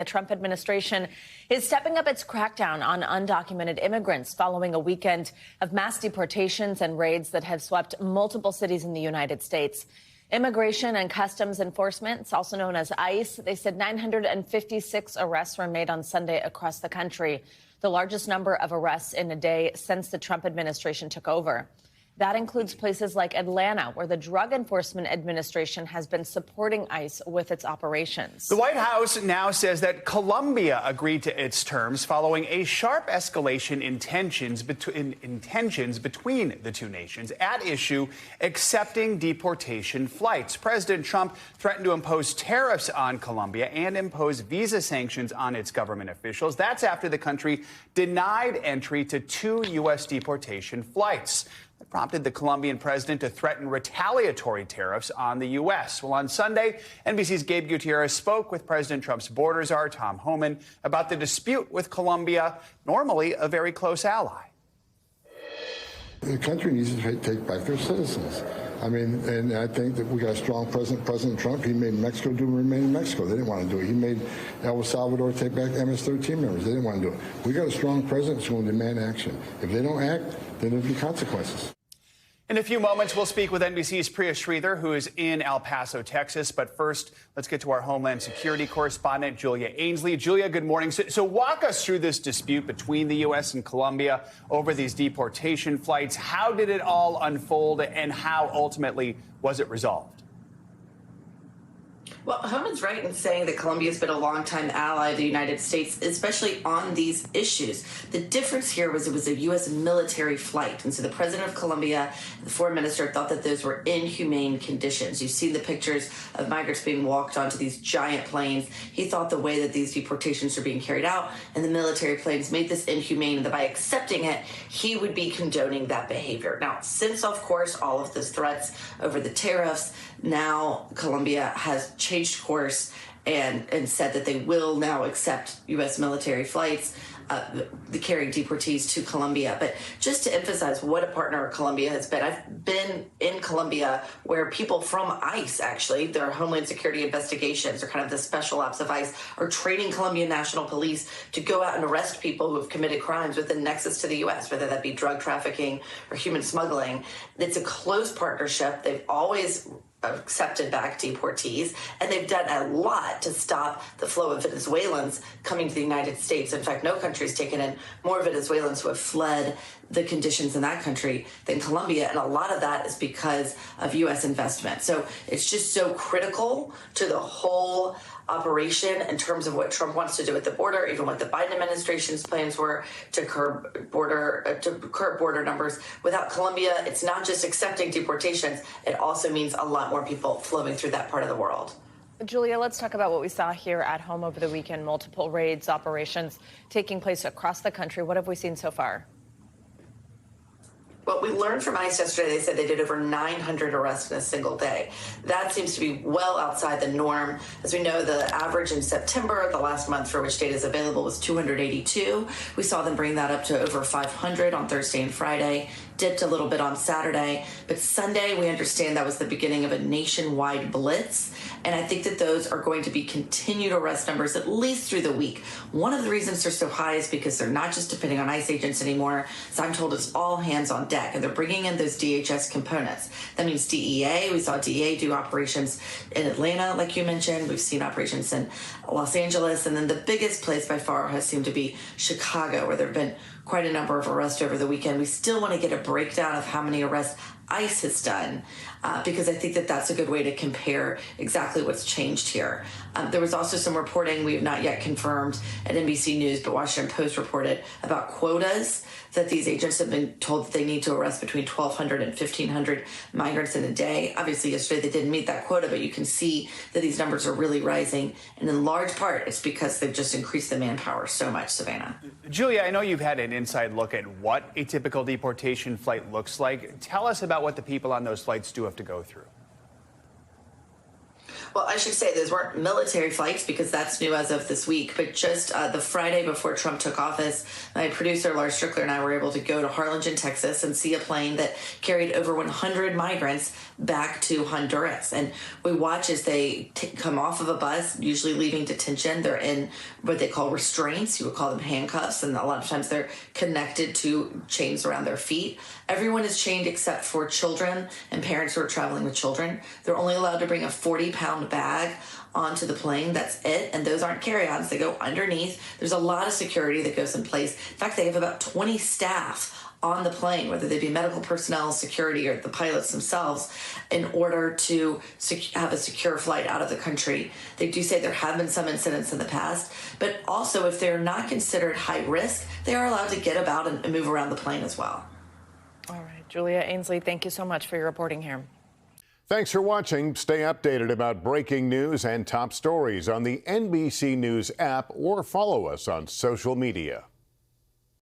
The Trump administration is stepping up its crackdown on undocumented immigrants following a weekend of mass deportations and raids that have swept multiple cities in the United States. Immigration and Customs Enforcement, it's also known as ICE, they said 956 arrests were made on Sunday across the country, the largest number of arrests in a day since the Trump administration took over. That includes places like Atlanta, where the Drug Enforcement Administration has been supporting ICE with its operations. The White House now says that Colombia agreed to its terms following a sharp escalation in tensions between the two nations at issue accepting deportation flights. President Trump threatened to impose tariffs on Colombia and impose visa sanctions on its government officials. That's after the country denied entry to 2 U.S. deportation flights. That prompted the Colombian president to threaten retaliatory tariffs on the U.S. Well, on Sunday, NBC's Gabe Gutierrez spoke with President Trump's border czar, Tom Homan, about the dispute with Colombia, normally a very close ally. The country needs to take back their citizens. I mean, and I think that we got a strong president, President Trump. He made Mexico remain in Mexico. They didn't want to do it. He made El Salvador take back MS-13 members. They didn't want to do it. We got a strong president who's going to demand action. If they don't act, then there'll be consequences. In a few moments, we'll speak with NBC's Priya Sridhar, who is in El Paso, Texas. But first, let's get to our Homeland Security correspondent, Julia Ainsley. Julia, good morning. So walk us through this dispute between the U.S. and Colombia over these deportation flights. How did it all unfold, and how ultimately was it resolved? Well, Homan's right in saying that Colombia has been a longtime ally of the United States, especially on these issues. The difference here was it was a U.S. military flight. And so the president of Colombia, the foreign minister, thought that those were inhumane conditions. You've seen the pictures of migrants being walked onto these giant planes. He thought the way that these deportations are being carried out and the military planes made this inhumane, and that by accepting it, he would be condoning that behavior. Now, since, of course, all of those threats over the tariffs, now Colombia has changed course and said that they will now accept U.S. military flights, carrying deportees to Colombia. But just to emphasize what a partner Colombia has been, I've been in Colombia where people from ICE, actually, their Homeland Security investigations, or kind of the special ops of ICE, are training Colombian National Police to go out and arrest people who have committed crimes with a nexus to the U.S., whether that be drug trafficking or human smuggling. It's a close partnership. They've always accepted back deportees, and they've done a lot to stop the flow of Venezuelans coming to the United States. In fact, no country's taken in more Venezuelans who have fled the conditions in that country than Colombia, and a lot of that is because of U.S. investment. So it's just so critical to the whole operation in terms of what Trump wants to do at the border, even what the Biden administration's plans were to curb border numbers. Without Colombia, it's not just accepting deportations, it also means a lot more people flowing through that part of the world. Julia, let's talk about what we saw here at home over the weekend, multiple raids, operations taking place across the country. What have we seen so far? Well, we learned from ICE yesterday, they said they did over 900 arrests in a single day. That seems to be well outside the norm. As we know, the average in September, the last month for which data is available, was 282. We saw them bring that up to over 500 on Thursday and Friday, dipped a little bit on Saturday. But Sunday, we understand that was the beginning of a nationwide blitz. And I think that those are going to be continued arrest numbers at least through the week. One of the reasons they're so high is because they're not just depending on ICE agents anymore. So I'm told it's all hands on deck, and they're bringing in those DHS components. That means DEA. We saw DEA do operations in Atlanta, like you mentioned. We've seen operations in Los Angeles. And then the biggest place by far has seemed to be Chicago, where there have been quite a number of arrests over the weekend. We still want to get a breakdown of how many arrests ICE has done, because I think that that's a good way to compare exactly what's changed here. There was also some reporting we have not yet confirmed at NBC News, but Washington Post reported about quotas, that these agents have been told that they need to arrest between 1,200 and 1,500 migrants in a day. Obviously, yesterday they didn't meet that quota, but you can see that these numbers are really rising. And in large part, it's because they've just increased the manpower so much, Savannah. Julia, I know you've had an inside look at what a typical deportation flight looks like. Tell us about what the people on those flights do have to go through. Well, I should say those weren't military flights because that's new as of this week, but just the Friday before Trump took office, my producer, Lars Strickler, and I were able to go to Harlingen, Texas, and see a plane that carried over 100 migrants back to Honduras. And we watch as they come off of a bus, usually leaving detention. They're in what they call restraints. You would call them handcuffs, and a lot of times they're connected to chains around their feet. Everyone is chained except for children and parents who are traveling with children. They're only allowed to bring a 40-pound bag onto the plane. That's it. And those aren't carry-ons. They go underneath. There's a lot of security that goes in place. In fact, they have about 20 staff on the plane, whether they be medical personnel, security, or the pilots themselves, in order to have a secure flight out of the country. They do say there have been some incidents in the past, but also if they're not considered high risk, they are allowed to get about and move around the plane as well. All right, Julia Ainsley, thank you so much for your reporting here. Thanks for watching. Stay updated about breaking news and top stories on the NBC News app or follow us on social media.